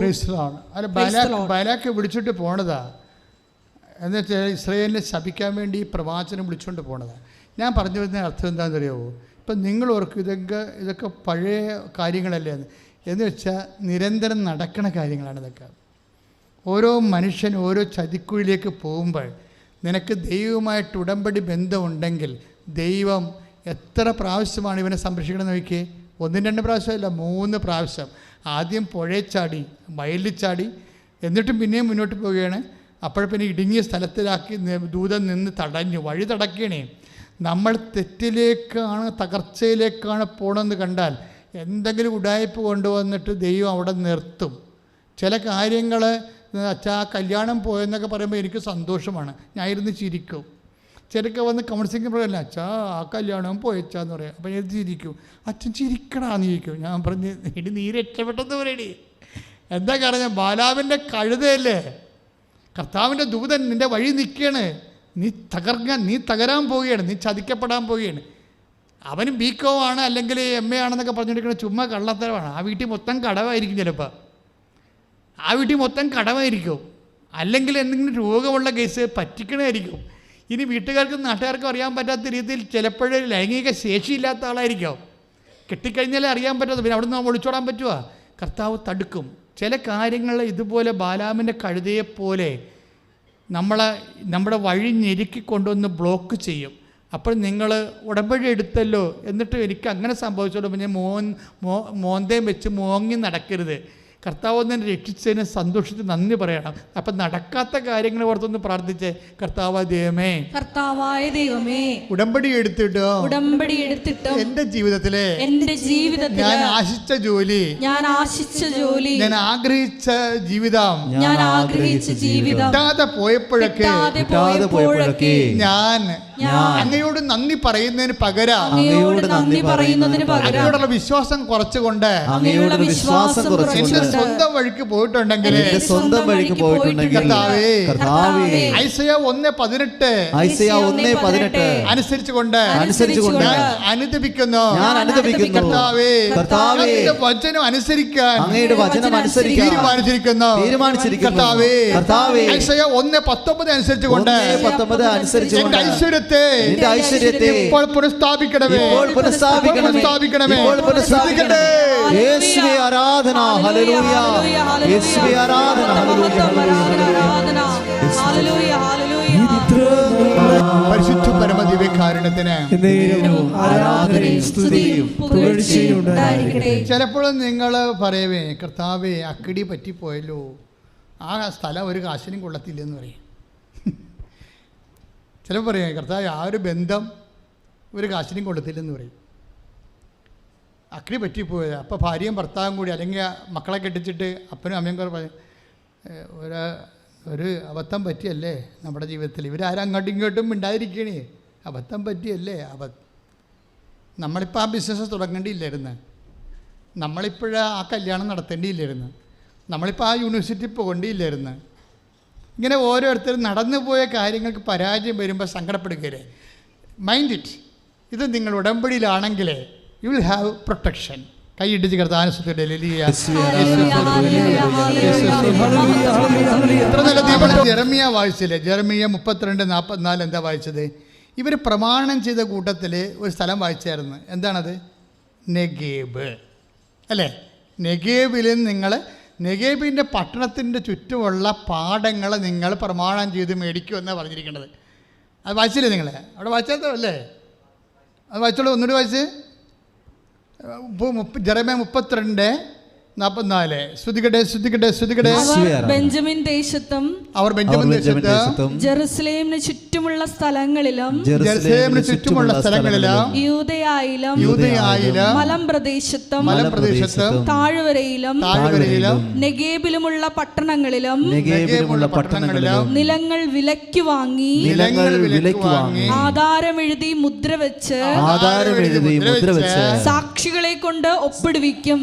വിളിച്ചു. ബാലാക്ക് വിളിച്ചിട്ട് പോണതാ. എന്നുവെച്ചാൽ ഇസ്രായേലിനെ ശപിക്കാൻ വേണ്ടി പ്രവാചനം വിളിച്ചുകൊണ്ട് പോണതാ. ഞാൻ പറഞ്ഞു വരുന്ന അർത്ഥം എന്താണെന്ന് അറിയാമോ? ഇപ്പം നിങ്ങൾ ഓർക്കും ഇതൊക്കെ പഴയ കാര്യങ്ങളല്ലേ എന്ന് വെച്ചാൽ നിരന്തരം നടക്കണ കാര്യങ്ങളാണ് ഇതൊക്കെ. ഓരോ മനുഷ്യൻ ഓരോ ചതിക്കുഴിയിലേക്ക് പോകുമ്പോൾ നിനക്ക് ദൈവവുമായിട്ട് ഉടമ്പടി ബന്ധമുണ്ടെങ്കിൽ ദൈവം എത്ര പ്രാവശ്യമാണ് ഇവനെ സംരക്ഷിക്കണമെന്ന് നോക്കിയേ. 1-2 പ്രാവശ്യമല്ല, 3 പ്രാവശ്യം. ആദ്യം പുഴയിൽ ചാടി, വയലിൽ ചാടി, എന്നിട്ടും പിന്നെയും മുന്നോട്ട് പോവുകയാണ്. അപ്പോഴപ്പിന്നെ ഇടുങ്ങിയ സ്ഥലത്തിലാക്കി ദൂതൻ നിന്ന് തടഞ്ഞു, വഴി തടക്കണേ. നമ്മൾ തെറ്റിലേക്കാണ്, തകർച്ചയിലേക്കാണ് പോകണമെന്ന് കണ്ടാൽ എന്തെങ്കിലും ഉടായ്പ കൊണ്ടുവന്നിട്ട് ദൈവം അവിടെ നിർത്തും. ചില കാര്യങ്ങൾ അച്ഛാ കല്യാണം പോയെന്നൊക്കെ പറയുമ്പോൾ എനിക്ക് സന്തോഷമാണ്, ഞാൻ ഇരുന്ന് ചിരിക്കും. ചിലക്ക് വന്ന് കൗൺസിലിംഗ് പറയല്ല, അച്ഛാ ആ കല്യാണം പോയച്ചാന്ന് പറയാം. അപ്പം ഞാൻ ചിരിക്കും. അച്ഛൻ ചിരിക്കടാന്ന് ചോദിക്കും. ഞാൻ പറഞ്ഞ് ഇനി നീ രക്ഷപ്പെട്ടെന്ന് പറയണേ. എന്താ കാരണം, ബാലാവിൻ്റെ കഴുതയല്ലേ, കർത്താവിൻ്റെ ദൂതൻ നിൻ്റെ വഴി നിൽക്കുകയാണ്. നീ തകരാൻ പോവുകയാണ്, നീ ചതിക്കപ്പെടാൻ പോവുകയാണ്. അവനും ബികോ ആണ് അല്ലെങ്കിൽ MA ആണെന്നൊക്കെ പറഞ്ഞിരിക്കുന്നത് ചുമ്മാ കള്ളത്തരമാണ്. ആ വീട്ടിൽ മൊത്തം കടവായിരിക്കും, ചിലപ്പോൾ ആ വീട്ടിൽ മൊത്തം കടമായിരിക്കും, അല്ലെങ്കിൽ എന്തെങ്കിലും രോഗമുള്ള കേസ് പറ്റിക്കണമായിരിക്കും. ഇനി വീട്ടുകാർക്കും നാട്ടുകാർക്കും അറിയാൻ പറ്റാത്ത രീതിയിൽ ചിലപ്പോഴേ ലൈംഗിക ശേഷിയില്ലാത്ത ആളായിരിക്കും. കെട്ടിക്കഴിഞ്ഞാലേ അറിയാൻ പറ്റാത്ത, പിന്നെ അവിടെ നിന്ന് ഒളിച്ചോടാൻ പറ്റുമോ? കർത്താവ് തടുക്കും. ചില കാര്യങ്ങൾ ഇതുപോലെ ബാലാമിൻ്റെ കഴുതയെപ്പോലെ നമ്മുടെ വഴി ഞെരുക്കി കൊണ്ടുവന്ന് ബ്ലോക്ക് ചെയ്യും. അപ്പോൾ നിങ്ങൾ ഉടമ്പടി എടുത്തല്ലോ, എന്നിട്ട് എനിക്ക് അങ്ങനെ സംഭവിച്ചോളൂ, പിന്നെ മോന്തയും വെച്ച് മോങ്ങി നടക്കരുത്. കർത്താവ് തന്നെ രക്ഷിച്ചതിന് സന്തോഷിച്ച് നന്ദി പറയണം. അപ്പം നടക്കാത്ത കാര്യങ്ങൾ ഓർത്തൊന്ന് പ്രാർത്ഥിച്ചേ. കർത്താവായ ദൈവമേ, ഉടമ്പടി എടുത്തിട്ടോ എൻ്റെ ജീവിതത്തിലെ ഞാൻ ആശിച്ച ജോലി, ഞാൻ ആഗ്രഹിച്ച ജീവിതം കിട്ടാതെ പോയപ്പോഴൊക്കെ ഞാൻ അങ്ങയോട് നന്ദി പറയുന്നതിന് പകരം അങ്ങയോടുള്ള വിശ്വാസം കുറച്ചുകൊണ്ട് എന്റെ സ്വന്തം വഴിക്ക് പോയിട്ടുണ്ടെങ്കിൽ ഐസയ 1:18 അനുസരിച്ചുകൊണ്ട് അനുദപിക്കുന്നു. കർത്താവേ, അങ്ങയുടെ വചനം അനുസരിക്കാൻ തീരുമാനിച്ചിരിക്കുന്നു. കർത്താവേ, ഐസയ 1:19 അനുസരിച്ചുകൊണ്ട് എന്റെ ഐശ്വര്യത്തെ ഇപ്പോൾ പുനഃസ്ഥാപിക്കണമേ. യേശുവേ ആരാധന, ഹല്ലേലൂയ. യേശുവേ ആരാധന, ഹല്ലേലൂയ. പരിശുദ്ധ പരമദിവ്യകാരുണ്യത്തിന് ചിലപ്പോഴും നിങ്ങൾ പറയവേ, കർത്താവേ അക്കിടി പറ്റിപ്പോയല്ലോ, ആ സ്ഥലം ഒരു കാശിനും കൊള്ളത്തില്ലെന്ന് പറയും. ചിലപ്പോൾ പറയാം, കർത്താവ് ആ ഒരു ബന്ധം ഒരു കാശിനും കൊള്ളത്തില്ലെന്ന് പറയും. അക്കിടി പറ്റിപ്പോയത്. അപ്പോൾ ഭാര്യയും ഭർത്താവും കൂടി, അല്ലെങ്കിൽ മക്കളെ കെട്ടിച്ചിട്ട് അപ്പനും അമ്മയും കൂടെ പറയും, ഒരു അബദ്ധം പറ്റിയല്ലേ നമ്മുടെ ജീവിതത്തിൽ. ഇവരാരും അങ്ങോട്ടും ഇങ്ങോട്ടും മിണ്ടാതിരിക്കണേ, അബദ്ധം പറ്റിയല്ലേ. നമ്മളിപ്പോൾ ആ ബിസിനസ് തുടങ്ങേണ്ടിയില്ലായിരുന്നു, നമ്മളിപ്പോഴാ ആ കല്യാണം നടത്തേണ്ടിയില്ലായിരുന്നു, നമ്മളിപ്പോൾ ആ യൂണിവേഴ്സിറ്റി പോകേണ്ടിയില്ലായിരുന്നു. ഇങ്ങനെ ഓരോരുത്തരും നടന്നു പോയ കാര്യങ്ങൾക്ക് പരാജയം വരുമ്പോൾ സങ്കടപ്പെടുകയല്ലേ. Mind it. ഇത് നിങ്ങൾ ഉടമ്പടിയിലാണെങ്കിൽ യു വിൽ ഹാവ് പ്രൊട്ടക്ഷൻ. കൈയിടിച്ച് കർത്താനുസൃതിയുടെ ജെറമിയ വായിച്ചില്ലേ? ജെറമിയ 32:44 എന്താ വായിച്ചത്? ഇവർ പ്രമാണം ചെയ്ത കൂട്ടത്തിൽ ഒരു സ്ഥലം വായിച്ചായിരുന്നു. എന്താണത്? നെഗേബ് അല്ലേ? നെഗേബിൻ്റെ പട്ടണത്തിൻ്റെ ചുറ്റുമുള്ള പാടങ്ങൾ നിങ്ങൾ പ്രമാണം ചെയ്ത് മേടിക്കുമെന്നാണ് പറഞ്ഞിരിക്കുന്നത്. അത് വായിച്ചില്ലേ നിങ്ങൾ? അവിടെ വായിച്ചല്ലേ? അത് വായിച്ചോളൂ, ഒന്നുകൂടി വായിച്ച്. ജെറമിയ 32:44. ബെഞ്ചമിൻ ദേശത്തും ജെറുസലേമിന് ചുറ്റുമുള്ള സ്ഥലങ്ങളിലും യൂദയായിലും മലമ്പ്രദേശത്തും താഴ്വരയിലും നെഗേബിലുമുള്ള പട്ടണങ്ങളിലും നിലങ്ങൾ വിലയ്ക്ക് വാങ്ങി ആധാരമെഴുതി മുദ്ര വെച്ച് സാക്ഷികളെ കൊണ്ട് ഒപ്പിടുവിക്കും.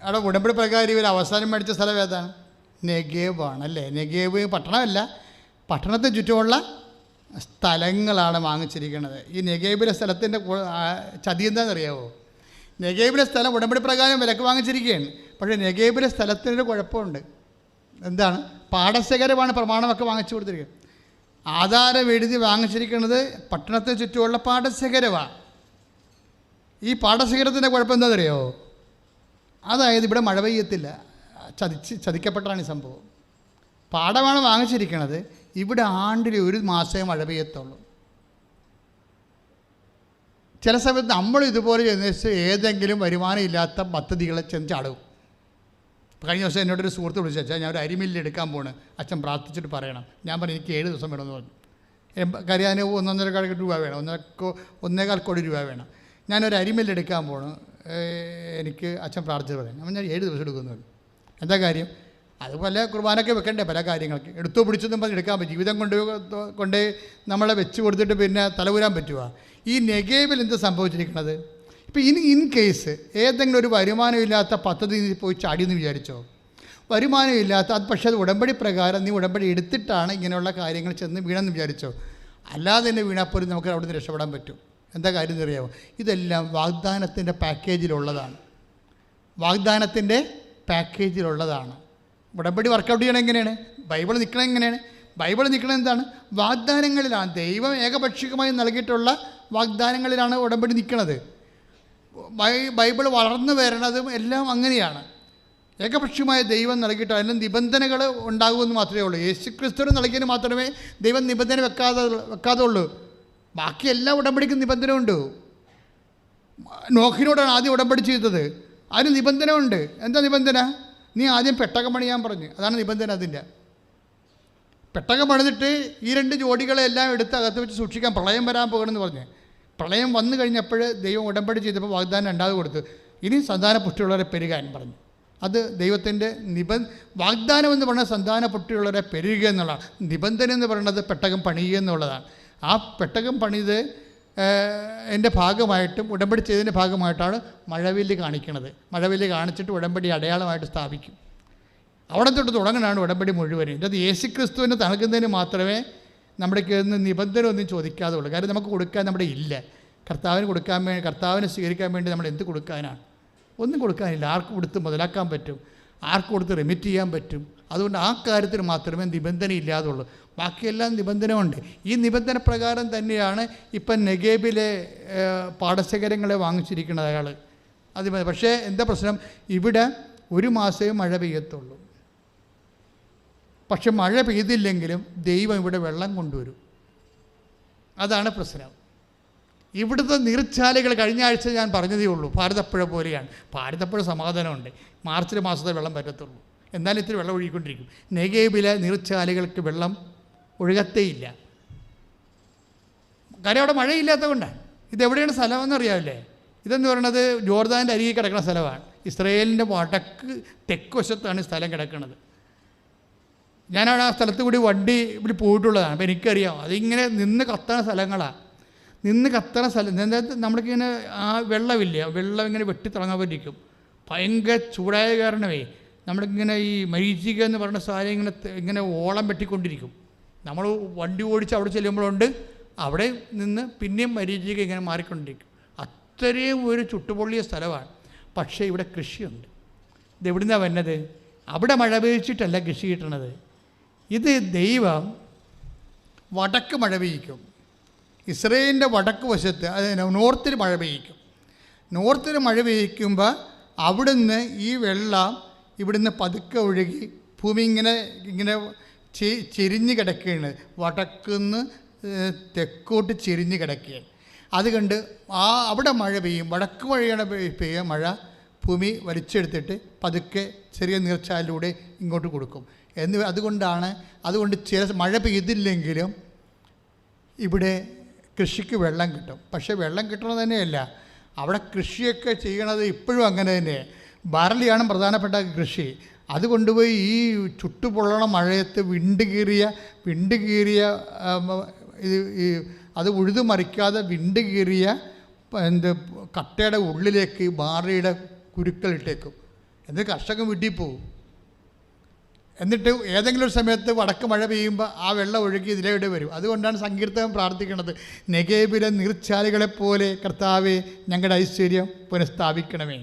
അവിടെ ഉടമ്പടി പ്രകാരം ഇവർ അവസാനം മേടിച്ച സ്ഥലം ഏതാണ്? നെഗേവ് ആണല്ലേ? നെഗേവ് പട്ടണമല്ല, പട്ടണത്തിന് ചുറ്റുമുള്ള സ്ഥലങ്ങളാണ് വാങ്ങിച്ചിരിക്കുന്നത്. ഈ നെഗേബിലെ സ്ഥലത്തിൻ്റെ ചതി എന്താണെന്നറിയാവോ? നെഗേബിലെ സ്ഥലം ഉടമ്പടി പ്രകാരം വിലക്ക് വാങ്ങിച്ചിരിക്കുകയാണ്. പക്ഷേ നെഗേബിലെ സ്ഥലത്തിനൊരു കുഴപ്പമുണ്ട്. എന്താണ്? പാടശേഖരമാണ് പ്രമാണമൊക്കെ വാങ്ങിച്ചു കൊടുത്തിരിക്കുന്നത്. ആധാരം എഴുതി വാങ്ങിച്ചിരിക്കുന്നത് പട്ടണത്തിന് ചുറ്റുമുള്ള പാടശേഖരമാണ്. ഈ പാടശേഖരത്തിൻ്റെ കുഴപ്പം എന്താണെന്നറിയോ? അതായത് ഇവിടെ മഴ പെയ്യത്തില്ല. ചതിക്കപ്പെട്ടാണ് ഈ സംഭവം. പാടമാണ് വാങ്ങിച്ചിരിക്കുന്നത്, ഇവിടെ ആണ്ടിൽ ഒരു മാസമേ മഴ പെയ്യത്തുള്ളൂ. ചില സമയത്ത് നമ്മൾ ഇതുപോലെ ചെന്ന് ഏതെങ്കിലും വരുമാനം ഇല്ലാത്ത പദ്ധതികളെ ചെന്ന് ചാടും. കഴിഞ്ഞ ദിവസം എന്നോടൊരു സുഹൃത്ത് വിളിച്ചു, അച്ഛാ ഞാൻ ഒരു അരിമില്ല് എടുക്കാൻ പോണ്, അച്ഛൻ പ്രാർത്ഥിച്ചിട്ട് പറയണം. ഞാൻ പറഞ്ഞു എനിക്ക് 7 ദിവസം വേണമെന്ന് പറഞ്ഞു. കാര്യം അതിന് 1.5 രൂപ വേണം, 1.25 കോടി രൂപ വേണം. ഞാനൊരു അരിമില്ല് എടുക്കാൻ പോണ്, എനിക്ക് അച്ഛൻ പ്രാർത്ഥിച്ചിട്ട് പറയാം. അപ്പം ഞാൻ 7 ദിവസം എടുക്കുന്നു. എന്താ കാര്യം? അതുപോലെ കുർബാനൊക്കെ വെക്കണ്ടേ പല കാര്യങ്ങൾക്ക്. എടുത്തു പിടിച്ചൊന്നും പറഞ്ഞ് എടുക്കാൻ പറ്റും. ജീവിതം കൊണ്ട് നമ്മളെ വെച്ച് കൊടുത്തിട്ട് പിന്നെ തലവൂരാൻ പറ്റുക. ഈ നെഗേബിൽ എന്ത് സംഭവിച്ചിരിക്കുന്നത്? ഇപ്പോൾ ഇൻ കേസ് ഏതെങ്കിലും ഒരു വരുമാനമില്ലാത്ത പദ്ധതി പോയി ചാടിയെന്ന് വിചാരിച്ചോ? വരുമാനമില്ലാത്ത അത്, പക്ഷേ അത് ഉടമ്പടി പ്രകാരം നീ ഉടമ്പടി എടുത്തിട്ടാണ് ഇങ്ങനെയുള്ള കാര്യങ്ങൾ ചെന്ന് വീണെന്ന് വിചാരിച്ചോ? അല്ലാതെ തന്നെ വീണാൽ നമുക്ക് അവിടെ നിന്ന് രക്ഷപ്പെടാൻ പറ്റും. എന്താ കാര്യം എന്നറിയാമോ? ഇതെല്ലാം വാഗ്ദാനത്തിൻ്റെ പാക്കേജിലുള്ളതാണ്. വാഗ്ദാനത്തിൻ്റെ പാക്കേജിലുള്ളതാണ്. ഉടമ്പടി വർക്കൗട്ട് ചെയ്യണം എങ്ങനെയാണ്? ബൈബിൾ നിൽക്കണം എങ്ങനെയാണ്? ബൈബിൾ നിൽക്കണം എന്താണ്? വാഗ്ദാനങ്ങളിലാണ്. ദൈവം ഏകപക്ഷീയമായി നൽകിയിട്ടുള്ള വാഗ്ദാനങ്ങളിലാണ് ഉടമ്പടി നിൽക്കുന്നത്. ബൈബിൾ വളർന്നു വരണതും എല്ലാം അങ്ങനെയാണ്. ഏകപക്ഷീയമായ ദൈവം നൽകിയിട്ട് അതിന് നിബന്ധനകൾ ഉണ്ടാകുമെന്ന് മാത്രമേ ഉള്ളൂ. യേശുക്രിസ്തുവിന് നൽകിയതിന് മാത്രമേ ദൈവം നിബന്ധന വെക്കാതെ ഉള്ളൂ. ബാക്കി എല്ലാ ഉടമ്പടിക്കും നിബന്ധന ഉണ്ട്. നോഹിനോടാണ് ആദ്യം ഉടമ്പടി ചെയ്തത്, അതിന് നിബന്ധന ഉണ്ട്. എന്താ നിബന്ധന? നീ ആദ്യം പെട്ടകം പണിയാൻ പറഞ്ഞു, അതാണ് നിബന്ധന. അതിൻ്റെ പെട്ടകം പണിതിട്ട് ഈ 2 ജോഡികളെല്ലാം എടുത്ത് അകത്ത് വെച്ച് സൂക്ഷിക്കാൻ, പ്രളയം വരാൻ പോകണമെന്ന് പറഞ്ഞ്. പ്രളയം വന്നു കഴിഞ്ഞപ്പോൾ ദൈവം ഉടമ്പടി ചെയ്തപ്പോൾ വാഗ്ദാനം 2 കൊടുത്തു, ഇനി സന്താന പുഷ്ടിയുള്ളവരെ പെരുകാൻ പറഞ്ഞു. അത് ദൈവത്തിൻ്റെ വാഗ്ദാനം എന്ന് പറയുന്നത് സന്താന പുഷ്ടിയുള്ളവരെ പെരുകുക എന്നുള്ളതാണ്. നിബന്ധന എന്ന് പറയുന്നത് പെട്ടകം പണിയുക എന്നുള്ളതാണ്. ആ പെട്ടകം പണിത് എൻ്റെ ഭാഗമായിട്ടും ഉടമ്പടി ചെയ്തതിൻ്റെ ഭാഗമായിട്ടാണ് മഴവില്ല് കാണിക്കുന്നത്. മഴവില്ല് കാണിച്ചിട്ട് ഉടമ്പടി അടയാളമായിട്ട് സ്ഥാപിക്കും. അവിടെ തൊട്ട് തുടങ്ങുന്നതാണ് ഉടമ്പടി മുഴുവനും. ഇത് യേശുക്രിസ്തുവിന് നൽകുന്നതിന് മാത്രമേ നമ്മുടെ നിബന്ധന ഒന്നും ചോദിക്കാതെ ഉള്ളൂ. കാര്യം നമുക്ക് കൊടുക്കാൻ നമ്മുടെ ഇല്ല. കർത്താവിന് സ്വീകരിക്കാൻ വേണ്ടി നമ്മൾ എന്ത് കൊടുക്കാനാണ്? ഒന്നും കൊടുക്കാനില്ല. ആർക്ക് കൊടുത്ത് മുതലാക്കാൻ പറ്റും? ആർക്ക് കൊടുത്ത് റെമിറ്റ് ചെയ്യാൻ പറ്റും? അതുകൊണ്ട് ആ കാര്യത്തിൽ മാത്രമേ നിബന്ധന ഇല്ലാതുള്ളൂ. ബാക്കിയെല്ലാം നിബന്ധന ഉണ്ട്. ഈ നിബന്ധന പ്രകാരം തന്നെയാണ് ഇപ്പം നെഗേബിലെ പാടശേഖരങ്ങളെ വാങ്ങിച്ചിരിക്കുന്നത് അയാൾ. പക്ഷേ എന്താ പ്രശ്നം? ഇവിടെ 1 മാസമേ മഴ പെയ്യത്തുള്ളൂ. പക്ഷെ മഴ പെയ്തില്ലെങ്കിലും ദൈവം ഇവിടെ വെള്ളം കൊണ്ടുവരും. അതാണ് പ്രശ്നം. ഇവിടുത്തെ നീർച്ചാലുകൾ കഴിഞ്ഞ ആഴ്ച ഞാൻ പറഞ്ഞതേ ഉള്ളൂ, ഭാരതപ്പുഴ പോലെയാണ്. ഭാരതപ്പുഴ സമാധാനമുണ്ട്, മാർച്ചിലെ മാസത്തെ വെള്ളം പറ്റത്തുള്ളൂ, എന്നാലും ഇത്തിരി വെള്ളം ഒഴുകിക്കൊണ്ടിരിക്കും. നെഗേബിലെ നീർച്ചാലുകൾക്ക് വെള്ളം ഒഴുകത്തേയില്ല. കാര്യം അവിടെ മഴയില്ലാത്തത് കൊണ്ടാണ്. ഇതെവിടെയാണ് സ്ഥലമെന്ന് അറിയാമല്ലേ? ഇതെന്ന് പറയുന്നത് ജോർദാൻ്റെ അരികെ കിടക്കുന്ന സ്ഥലമാണ്. ഇസ്രയേലിൻ്റെ തെക്ക് വശത്താണ് സ്ഥലം കിടക്കുന്നത്. ഞാനവിടെ ആ സ്ഥലത്ത് കൂടി വണ്ടി ഇവിടെ പോയിട്ടുള്ളതാണ്. അപ്പോൾ എനിക്കറിയാം അതിങ്ങനെ നിന്ന് കത്തണ സ്ഥലങ്ങളാണ്. നമ്മൾക്കിങ്ങനെ ആ വെള്ളമില്ല, വെള്ളം ഇങ്ങനെ വെട്ടിത്തിളങ്ങാൻ ഭയങ്കര ചൂടായ കാരണമേ നമ്മളിങ്ങനെ ഈ മരീചിക എന്ന് പറയുന്ന സാധനം ഇങ്ങനെ ഓളം വെട്ടിക്കൊണ്ടിരിക്കും. നമ്മൾ വണ്ടി ഓടിച്ച് അവിടെ ചെല്ലുമ്പോഴുണ്ട്, അവിടെ നിന്ന് പിന്നെയും മരീചിക ഇങ്ങനെ മാറിക്കൊണ്ടിരിക്കും. അത്രയും ഒരു ചുട്ടുപൊള്ളിയ സ്ഥലമാണ്. പക്ഷേ ഇവിടെ കൃഷിയുണ്ട്. ഇതെവിടുന്നാണ് വരുന്നത്? അവിടെ മഴ പെയ്ച്ചിട്ടല്ല കൃഷി കിട്ടണത്. ഇത് ദൈവം വടക്ക് മഴ പെയ്യിക്കും. ഇസ്രയേലിൻ്റെ വടക്ക് വശത്ത്, അതായത് നോർത്തിൽ മഴ പെയ്യിക്കും. നോർത്തിൽ മഴ പെയ്യിക്കുമ്പോൾ അവിടുന്ന് ഈ വെള്ളം ഇവിടുന്ന് പതുക്കെ ഒഴുകി ഭൂമി ഇങ്ങനെ ചെരിഞ്ഞ് കിടക്കുകയാണ്. വടക്കുന്ന് തെക്കോട്ട് ചെരിഞ്ഞ് കിടക്കുകയാണ്. അതുകൊണ്ട് അവിടെ മഴ പെയ്യും. വടക്ക് മഴയാണ് പെയ്യുക. മഴ ഭൂമി വലിച്ചെടുത്തിട്ട് പതുക്കെ ചെറിയ നീർച്ചാലിലൂടെ ഇങ്ങോട്ട് കൊടുക്കും. അതുകൊണ്ട് ചില മഴ പെയ്തില്ലെങ്കിലും ഇവിടെ കൃഷിക്ക് വെള്ളം കിട്ടും. പക്ഷേ വെള്ളം കിട്ടണത് തന്നെയല്ല, അവിടെ കൃഷിയൊക്കെ ചെയ്യണത് ഇപ്പോഴും അങ്ങനെ തന്നെ. ബാർലിയാണ് പ്രധാനപ്പെട്ട കൃഷി. അത് കൊണ്ടുപോയി ഈ ചുട്ടുപൊള്ളണ മഴയത്ത് വിണ്ട് കീറിയ അത് ഉഴുതുമറിക്കാതെ വിണ്ട് കീറിയ കട്ടയുടെ ഉള്ളിലേക്ക് ബാർലിയുടെ കുരുക്കളിട്ടേക്കും. എന്നിട്ട് കർഷകൻ വീട്ടിൽ പോകും. എന്നിട്ട് ഏതെങ്കിലും ഒരു സമയത്ത് വടക്ക് മഴ പെയ്യുമ്പോൾ ആ വെള്ളം ഒഴുകി ഇതിലൂടെ വരും. അതുകൊണ്ടാണ് സങ്കീർത്തനം പ്രാർത്ഥിക്കുന്നത്, നെഗേബിലെ നീർച്ചാലുകളെപ്പോലെ കർത്താവേ ഞങ്ങളുടെ ഐശ്വര്യം പുനഃസ്ഥാപിക്കണമേ.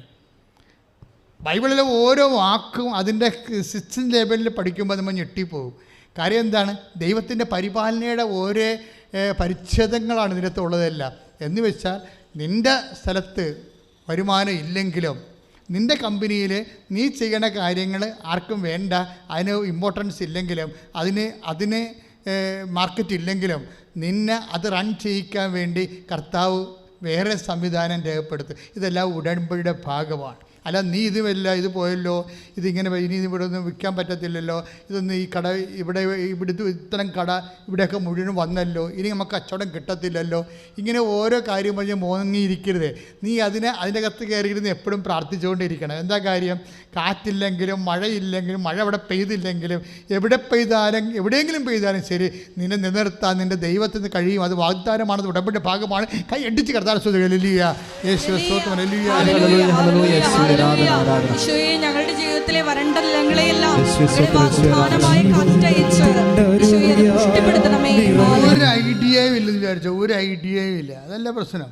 ബൈബിളിലെ ഓരോ വാക്കും അതിൻ്റെ സിസ്റ്റം ലെവലിൽ പഠിക്കുമ്പോൾ നമ്മൾ ഞെട്ടിപ്പോകും. കാര്യം എന്താണ്? ദൈവത്തിൻ്റെ പരിപാലനയുടെ ഓരോ പരിച്ഛേദങ്ങളാണ് ഇതിനകത്തുള്ളതെല്ലാം. എന്ന് വെച്ചാൽ നിൻ്റെ സ്ഥലത്ത് വരുമാനം ഇല്ലെങ്കിലും, നിൻ്റെ കമ്പനിയിൽ നീ ചെയ്യണ കാര്യങ്ങൾ ആർക്കും വേണ്ട, അതിന് ഇമ്പോർട്ടൻസ് ഇല്ലെങ്കിലും, അതിന് മാർക്കറ്റ് ഇല്ലെങ്കിലും, നിന്നെ അത് റൺ ചെയ്യിക്കാൻ വേണ്ടി കർത്താവ് വേറെ സംവിധാനം രേഖപ്പെടുത്തും. ഇതെല്ലാം ഉടമ്പടിയുടെ ഭാഗമാണ്. അല്ല നീ ഇതുമല്ല, ഇത് പോയല്ലോ, ഇതിങ്ങനെ ഇനി ഇവിടെ ഒന്നും വിൽക്കാൻ പറ്റത്തില്ലല്ലോ, ഇതൊന്നും ഈ കട ഇവിടുത്തെ ഇത്തരം കട ഇവിടെയൊക്കെ മുഴുവൻ വന്നല്ലോ, ഇനി നമുക്ക് കച്ചവടം കിട്ടത്തില്ലല്ലോ, ഇങ്ങനെ ഓരോ കാര്യം പറഞ്ഞ് മോങ്ങിയിരിക്കരുത്. നീ അതിൻ്റെ അകത്ത് കയറിയിരുന്ന് എപ്പോഴും പ്രാർത്ഥിച്ചുകൊണ്ടിരിക്കണം. എന്താ കാര്യം? കാറ്റില്ലെങ്കിലും മഴയില്ലെങ്കിലും, മഴ അവിടെ പെയ്തില്ലെങ്കിലും, എവിടെയെങ്കിലും പെയ്താലും ശരി, നിന്നെ നിലനിർത്താൻ നിൻ്റെ ദൈവത്തിന് കഴിയും. അത് വാഗ്ദാനമാണ്, ഉടമ്പടിയുടെ ഭാഗമാണ്. കൈ അടിച്ച് കർത്താവിനെ സ്തുതിക്കുക. ഹല്ലേലൂയ, യേശുവേ സ്തോത്രം. ഹല്ലേലൂയ, ഈശോയെ, ഞങ്ങളുടെ ജീവിതത്തിലെ വരണ്ട നിലങ്ങളെയെല്ലാം വാഗ്ദാനമായി കാറ്റയച്ച് ഈശോയെ അത് പുഷ്ടിപ്പെടുത്തണമേ. ഒരു ഐഡിയയും ഇല്ലെന്ന് വിചാരിച്ചോ, ഒരു ഐഡിയയും ഇല്ല. അതല്ല പ്രശ്നം.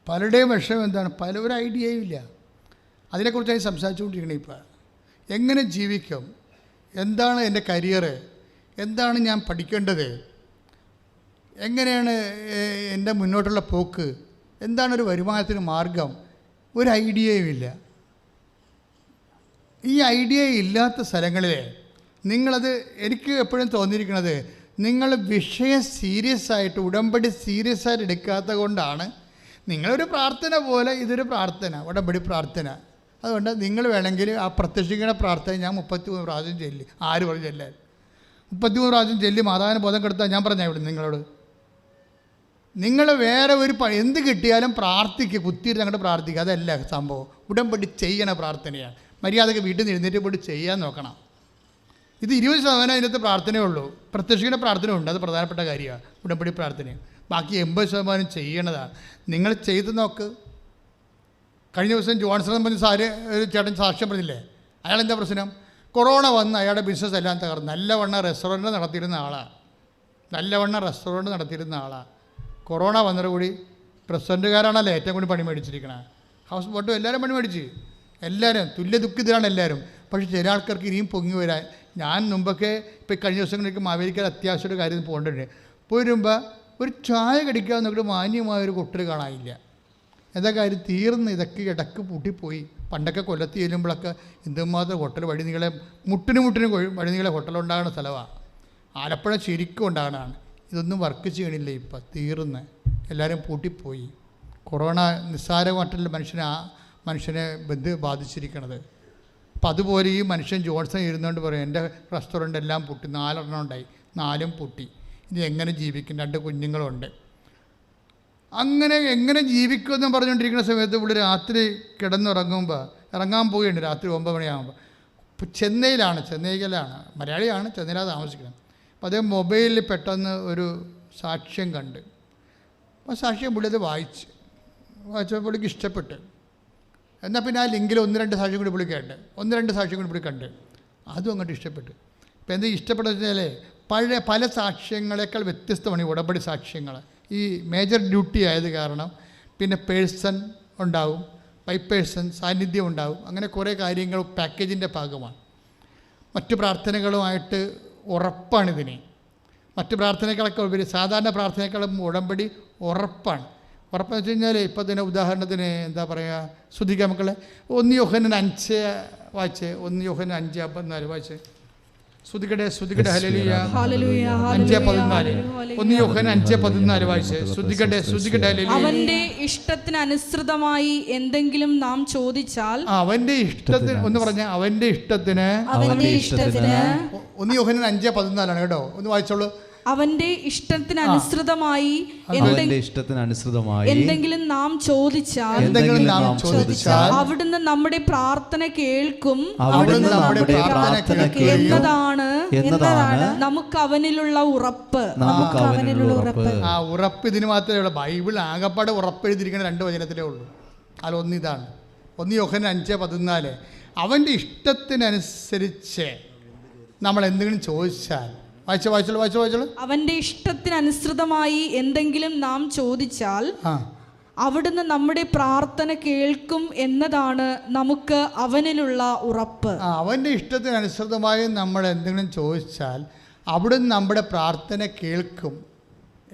പലരുടെയും വിഷയം എന്താണ്? ഒരു ഐഡിയയും ഇല്ല. അതിനെക്കുറിച്ചാണ് സംസാരിച്ചുകൊണ്ടിരിക്കണേ. ഇപ്പം എങ്ങനെ ജീവിക്കും, എന്താണ് എൻ്റെ കരിയർ, എന്താണ് ഞാൻ പഠിക്കേണ്ടത്, എങ്ങനെയാണ് എൻ്റെ മുന്നോട്ടുള്ള പോക്ക്, എന്താണ് ഒരു വരുമാനത്തിന് മാർഗം, ഒരു ഐഡിയയും ഇല്ല. ഈ ഐഡിയ ഇല്ലാത്ത സ്ഥലങ്ങളിൽ നിങ്ങളത്, എനിക്ക് എപ്പോഴും തോന്നിയിരിക്കുന്നത്, നിങ്ങൾ വിഷയം സീരിയസ് ആയിട്ട്, ഉടമ്പടി സീരിയസ് ആയിട്ട് എടുക്കാത്ത കൊണ്ടാണ്. നിങ്ങളൊരു പ്രാർത്ഥന പോലെ ഇതൊരു പ്രാർത്ഥന, ഉടമ്പടി പ്രാർത്ഥന. അതുകൊണ്ട് നിങ്ങൾ വേണമെങ്കിൽ ആ പ്രത്യക്ഷിക്കുന്ന പ്രാർത്ഥന ഞാൻ 33 പ്രാവശ്യം ചൊല്ലി. ആര് പറഞ്ഞു ചെല്ലാൻ? 33 പ്രാവശ്യം ചൊല്ലി മാതാവിന് ബോധം കെടുത്താൽ ഞാൻ പറഞ്ഞാൽ ഇവിടെ നിങ്ങളോട്, നിങ്ങൾ വേറെ ഒരു എന്ത് കിട്ടിയാലും പ്രാർത്ഥിക്കുക, കുത്തിയിട്ട് അങ്ങോട്ട് പ്രാർത്ഥിക്കുക. അതല്ല സംഭവം. ഉടമ്പടി ചെയ്യണ പ്രാർത്ഥനയാണ്. മര്യാദക്ക് വീട്ടിൽ നിന്ന് എഴുന്നേറ്റ് പോയിട്ട് ചെയ്യാൻ നോക്കണം. ഇത് 20% അതിനകത്ത് പ്രാർത്ഥനയേ ഉള്ളൂ. പ്രത്യക്ഷിക്കുന്ന പ്രാർത്ഥന ഉണ്ട്, അത് പ്രധാനപ്പെട്ട കാര്യമാണ്, ഉടമ്പടി പ്രാർത്ഥന. ബാക്കി 80% ചെയ്യണതാണ്. നിങ്ങൾ ചെയ്ത് നോക്ക്. കഴിഞ്ഞ ദിവസം ജോൺസൺ പറഞ്ഞ ഒരു ചേട്ടൻ സാക്ഷ്യം പറഞ്ഞില്ലേ? അയാളെന്താ പ്രശ്നം? കൊറോണ വന്ന് അയാളുടെ ബിസിനസ് എല്ലാം തകർന്നു. നല്ലവണ്ണം റെസ്റ്റോറൻറ്റ് നടത്തിയിരുന്ന ആളാണ്. കൊറോണ വന്നതോടുകൂടി പ്രസിഡൻറ്റുകാരാണല്ലോ ഏറ്റവും കൂടി പണി മേടിച്ചിരിക്കണത്. ഹൗസ് ബോട്ടും എല്ലാവരും പണി മേടിച്ച്, എല്ലാവരും തുല്യ ദുഃഖിതരാണ് എല്ലാവരും. പക്ഷേ ചില ആൾക്കാർക്ക് ഇനിയും പൊങ്ങി വരാൻ. ഞാൻ മുമ്പൊക്കെ ഇപ്പോൾ കഴിഞ്ഞ ദിവസങ്ങളിലേക്ക് മാവേലിക്കാൻ അത്യാവശ്യമായിട്ട് കാര്യം പോകേണ്ടത്. പോയി വരുമ്പോൾ ഒരു ചായ കടിക്കാൻ നോക്കിയിട്ട് മാന്യമായൊരു കൊട്ടൽ കാണാനില്ല. എന്താ കാര്യം? തീർന്ന് ഇതൊക്കെ ഇടക്ക് പൂട്ടിപ്പോയി. പണ്ടൊക്കെ കൊല്ലത്ത് ചെല്ലുമ്പോഴൊക്കെ എന്തുമാത്രം ഹോട്ടൽ വഴിനീളെ മുട്ടിന് വഴിനീളെ ഹോട്ടലുണ്ടാകുന്ന സ്ഥലമാണ്. ആലപ്പുഴ ശരിക്കും ഉണ്ടാകണതാണ്. ഇതൊന്നും വർക്ക് ചെയ്യണില്ല. ഇപ്പം തീർന്ന് എല്ലാവരും പൂട്ടിപ്പോയി. കൊറോണ നിസ്സാരമായിട്ടുള്ള മനുഷ്യനെ ബാധിച്ചിരിക്കണത്. അപ്പം അതുപോലെ ഈ മനുഷ്യൻ ജോൺസൺ ഇരുന്നുകൊണ്ട് പറയും, എൻ്റെ റെസ്റ്റോറൻ്റ് എല്ലാം പൂട്ടി, 4 എണ്ണം ഉണ്ടായി, 4ഉം പൂട്ടി. ഇനി എങ്ങനെ ജീവിക്കും? 2 കുഞ്ഞുങ്ങളുണ്ട്. അങ്ങനെ എങ്ങനെ ജീവിക്കുമെന്ന് പറഞ്ഞുകൊണ്ടിരിക്കുന്ന സമയത്ത് ഇവിടെ രാത്രി കിടന്നുറങ്ങുമ്പോൾ, ഇറങ്ങാൻ പോവുകയുണ്ട് രാത്രി 9 മണിയാകുമ്പോൾ. ഇപ്പോൾ ചെന്നൈയിലാണ്, മലയാളിയാണ്, ചെന്നൈയിലാണ് താമസിക്കുന്നത്. അപ്പോൾ അതേ മൊബൈലിൽ പെട്ടെന്ന് ഒരു സാക്ഷ്യം കണ്ട്. അപ്പോൾ സാക്ഷ്യം പുള്ളി അത് വായിച്ചപ്പോൾ പുള്ളിക്ക് ഇഷ്ടപ്പെട്ട്. എന്നാൽ പിന്നെ ആ ലിങ്കിൽ 1-2 സാക്ഷ്യം കൂടി പുള്ളി കേട്ട്, 1-2 സാക്ഷ്യം കൂടി പുള്ളി കണ്ട്. അതും അങ്ങോട്ട് ഇഷ്ടപ്പെട്ടു. ഇപ്പോൾ എന്താ ഇഷ്ടപ്പെട്ടെന്ന് വെച്ചാൽ പല സാക്ഷ്യങ്ങളെക്കാൾ വ്യത്യസ്തമാണ് ഈ ഉടമ്പടി സാക്ഷ്യങ്ങൾ. ഈ മേജർ ഡ്യൂട്ടി ആയത് കാരണം പിന്നെ പേഴ്സൺ ഉണ്ടാവും, ബൈ പേഴ്സൺ സാന്നിധ്യം ഉണ്ടാവും. അങ്ങനെ കുറേ കാര്യങ്ങൾ പാക്കേജിൻ്റെ ഭാഗമാണ്. മറ്റു പ്രാർത്ഥനകളുമായിട്ട് ഉറപ്പാണിതിന്. മറ്റ് പ്രാർത്ഥനകളൊക്കെ ഉപരി സാധാരണ പ്രാർത്ഥനകളും ഉടമ്പടി ഉറപ്പാണ്. ഉറപ്പെന്ന് വെച്ച് കഴിഞ്ഞാൽ ഇപ്പോൾ തന്നെ ഉദാഹരണത്തിന് എന്താ പറയുക, ശ്രദ്ധിക്കാം മക്കളെ. 1 യോഹന്നാൻ 5 വായിച്ച്, 1 യോഹന്നാൻ 5:54 വായിച്ച്. ശ്രുതിക്കട്ടെ ഹല്ലേലൂയ 5:14. 1 യോഹന്നാൻ 5:14 വായിച്ച്. ശ്രുതിക്കട്ടെ ഹല്ലേലൂയ. അവന്റെ ഇഷ്ടത്തിന് അനുസൃതമായി എന്തെങ്കിലും നാം ചോദിച്ചാൽ, അവന്റെ ഇഷ്ടത്തിന് ഒന്ന് പറഞ്ഞ, അവന്റെ ഇഷ്ടത്തിന് 1 യോഹന്നാൻ 5:14 കേട്ടോ, ഒന്ന് വായിച്ചോളൂ. അവന്റെ ഇഷ്ടത്തിന് അനുസൃതമായി എന്തെങ്കിലും നാം ചോദിച്ചാൽ അവിടുന്ന് നമ്മുടെ പ്രാർത്ഥന കേൾക്കും എന്നതാണ് നമുക്ക് അവനിലുള്ള ഉറപ്പ്. ആ ഉറപ്പ് ഇതിന് മാത്രമേ ഉള്ളൂ. ബൈബിൾ ആകപ്പാടെ ഉറപ്പെഴുതിയിരിക്കുന്ന 2 വചനത്തിലേ ഉള്ളൂ. അതിലൊന്ന് ഇതാണ്, 1 യോഹന്നാൻ 5:14. അവൻ്റെ ഇഷ്ടത്തിനനുസരിച്ച് നമ്മൾ എന്തെങ്കിലും ചോദിച്ചാൽ, വായിച്ചോളൂ. അവന്റെ ഇഷ്ടത്തിനനുസൃതമായി എന്തെങ്കിലും നാം ചോദിച്ചാൽ അവിടുന്ന് നമ്മുടെ പ്രാർത്ഥന കേൾക്കും എന്നതാണ് നമുക്ക് അവനിലുള്ള ഉറപ്പ്. അവൻ്റെ ഇഷ്ടത്തിനനുസൃതമായി നമ്മൾ എന്തെങ്കിലും ചോദിച്ചാൽ അവിടുന്ന് നമ്മുടെ പ്രാർത്ഥന കേൾക്കും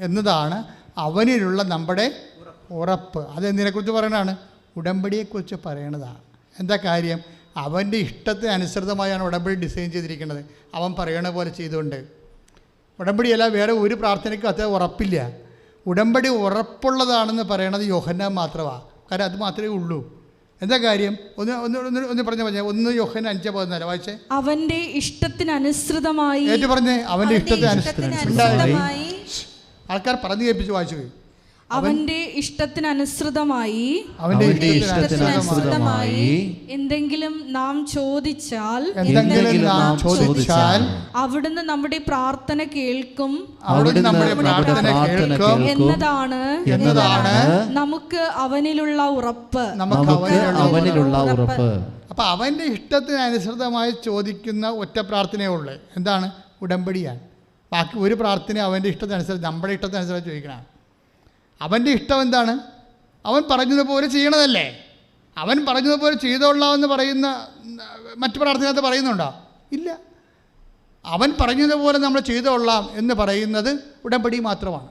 എന്നതാണ് അവനിലുള്ള നമ്മുടെ ഉറപ്പ്. അതെന്തിനെക്കുറിച്ച് പറയണതാണ്? ഉടമ്പടിയെക്കുറിച്ച് പറയണതാണ്. എന്താ കാര്യം? അവൻ്റെ ഇഷ്ടത്തിനനുസൃതമായാണ് ഉടമ്പടി ഡിസൈൻ ചെയ്തിരിക്കുന്നത്. അവൻ പറയണ പോലെ ചെയ്തുകൊണ്ട്. ഉടമ്പടിയല്ല, വേറെ ഒരു പ്രാർത്ഥനയ്ക്കും അത്ര ഉറപ്പില്ല. ഉടമ്പടി ഉറപ്പുള്ളതാണെന്ന് പറയണത് യോഹന്നാൻ മാത്രമാണ്. കാരണം അത് മാത്രമേ ഉള്ളൂ. എന്താ കാര്യം? ഒന്ന് പറഞ്ഞ 1 യോഹന്നാൻ 5:14 വായിച്ചേ. അവന്റെ ഇഷ്ടത്തിനനുസൃതമായി ഏറ്റു പറഞ്ഞേ. അവൻ്റെ ഇഷ്ടത്തിനനുസൃതമായി. ആൾക്കാർ പറഞ്ഞു കേൾപ്പിച്ച് വായിച്ചു. അവന്റെ ഇഷ്ടത്തിനനുസൃതമായി എന്തെങ്കിലും നാം ചോദിച്ചാൽ അവിടുന്ന് നമ്മുടെ പ്രാർത്ഥന കേൾക്കും എന്നതാണ് നമുക്ക് അവനിലുള്ള ഉറപ്പ്. അപ്പം അവൻ്റെ ഇഷ്ടത്തിനനുസൃതമായി ചോദിക്കുന്ന ഒറ്റ പ്രാർത്ഥനയേ ഉള്ളൂ. എന്താണ്? ഉടമ്പടിയാണ്. ബാക്കി ഒരു പ്രാർത്ഥന അവൻ്റെ ഇഷ്ടത്തിനനുസരിച്ച്, നമ്മുടെ ഇഷ്ടത്തിനനുസരിച്ച് ചോദിക്കണം. അവൻ്റെ ഇഷ്ടം എന്താണ്? അവൻ പറഞ്ഞതുപോലെ ചെയ്യണതല്ലേ. അവൻ പറഞ്ഞതുപോലെ ചെയ്തോളാമെന്ന് പറയുന്ന മറ്റു പ്രാർത്ഥനകത്ത് പറയുന്നുണ്ടോ? ഇല്ല. അവൻ പറഞ്ഞതുപോലെ നമ്മൾ ചെയ്തോളാം എന്ന് പറയുന്നത് ഉടമ്പടി മാത്രമാണ്.